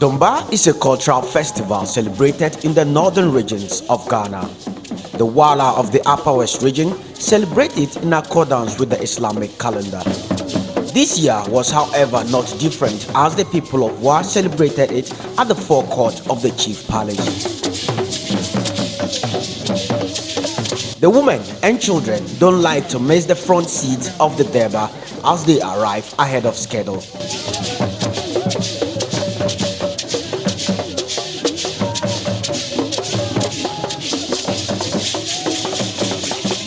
Dumba is a cultural festival celebrated in the northern regions of Ghana. The Wala of the Upper West region celebrate it in accordance with the Islamic calendar. This year was, however, not different, as the people of Wa celebrated it at the forecourt of the Chief Palace. The women and children don't like to miss the front seats of the Durbar as they arrive ahead of schedule.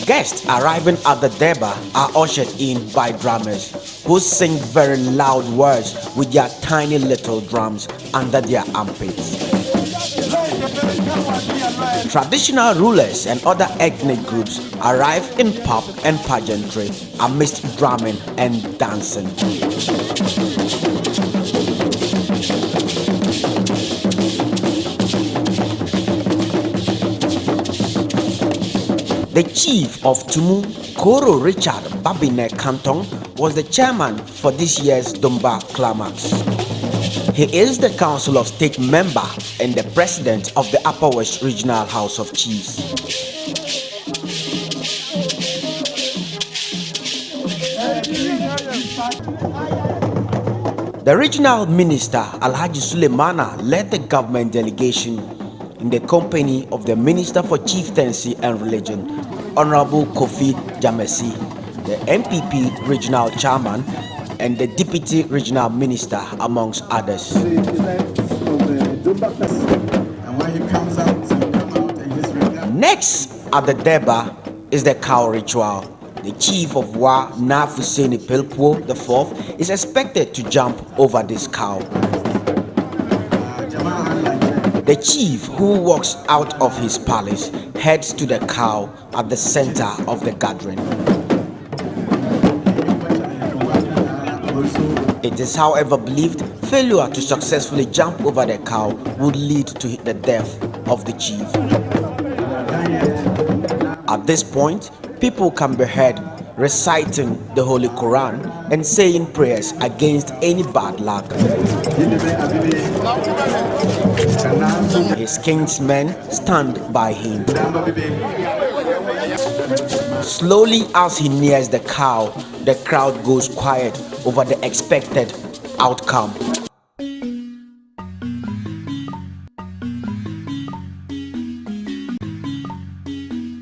Guests arriving at the Durbar are ushered in by drummers who sing very loud words with their tiny little drums under their armpits. Traditional rulers and other ethnic groups arrive in pomp and pageantry amidst drumming and dancing. The chief of Tumu, Koro Richard Babine Canton, was the chairman for this year's Dumba climax. He is the Council of State member and the president of the Upper West Regional House of Chiefs. The regional minister Alhaji Suleimana led the government delegation in the company of the Minister for Chieftaincy and Religion, Honorable Kofi Jamesi, the MPP regional chairman, and the deputy regional minister, amongst others. Next at the Durbar is the cow ritual. The chief of Wa, Nafuseni Pelpuo IV, is expected to jump over this cow. The chief, who walks out of his palace, heads to the cow at the center of the gathering. It is, however, believed failure to successfully jump over the cow would lead to the death of the chief. At this point, people can be heard reciting the Holy Quran and saying prayers against any bad luck. His kinsmen stand by him. Slowly, as he nears the cow, the crowd goes quiet over the expected outcome.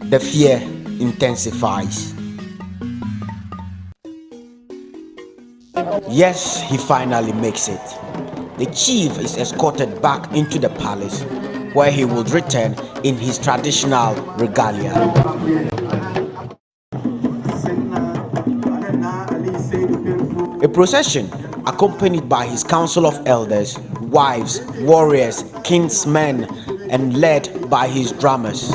The fear intensifies. Yes, he finally makes it. The chief is escorted back into the palace, where he will return in his traditional regalia. A procession accompanied by his council of elders, wives, warriors, kinsmen, and led by his drummers.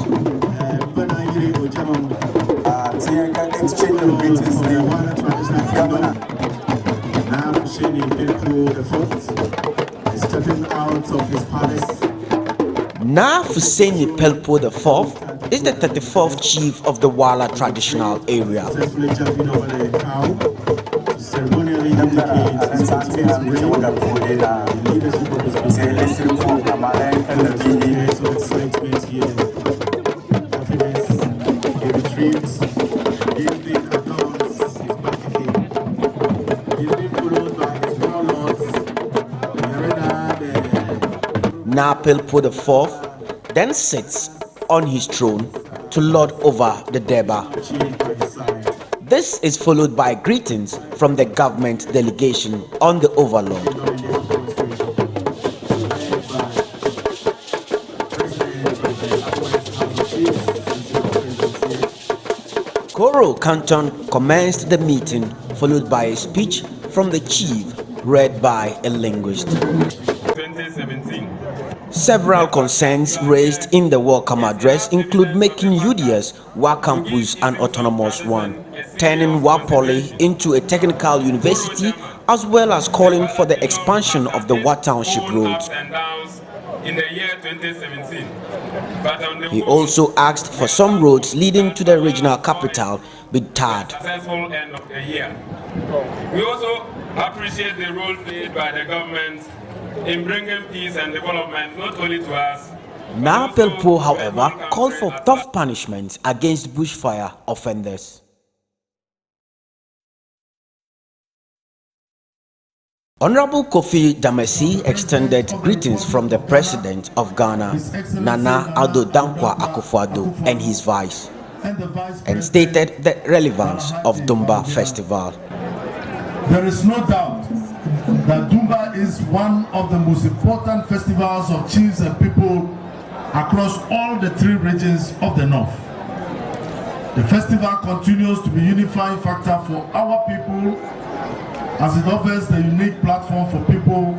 Nafuseni Pelpuo IV is the 34th chief of the Wala traditional area. Pelpuo IV then sits on his throne to lord over the Durbar. This is followed by greetings from the government delegation on the overlord. Koro Canton commenced the meeting, followed by a speech from the chief, read by a linguist. 2017. Several concerns raised in the welcome address include making UDS Wa Campus an autonomous one, turning Wa Poly into a technical university, as well as calling for the expansion of the Wa Township roads. In the year 2017. He also asked for some roads leading to the regional capital be tarred. Successful end of the year. We also appreciate the role played by the government in bringing peace and development not only to us. Na Pelpo, however, called for tough punishments against bushfire offenders. Honorable Kofi Damesi extended greetings from the President of Ghana, Nana Addo Dankwa Akufo-Addo, and his vice, and stated the relevance of Dumba Festival. There is no doubt that Dumba is one of the most important festivals of chiefs and people across all the 3 regions of the north. The festival continues to be a unifying factor for our people, as it offers the unique platform for people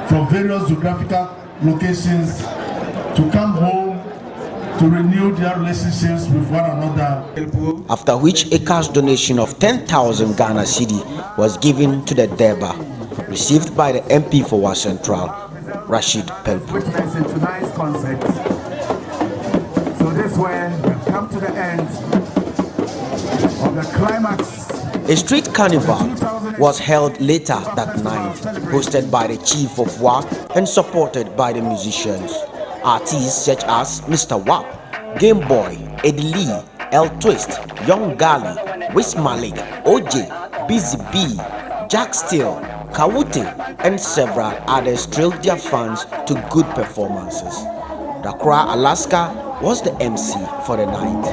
from various geographical locations to come home to renew their relationships with one another. After which a cash donation of 10,000 Ghana cedi was given to the Deba, received by the MP for Wa Central, Rashid Pelpo. In tonight's concert. So this way we've come to the end of the climax. A street carnival was held later that night, hosted by the Chief of WAP and supported by the musicians. Artists such as Mr. WAP, Game Boy, Eddie Lee, El Twist, Young Gali, Wiz Malik, OJ, Busy B, Jack Steele, Kawute, and several others thrilled their fans to good performances. Dakra, Alaska was the MC for the night.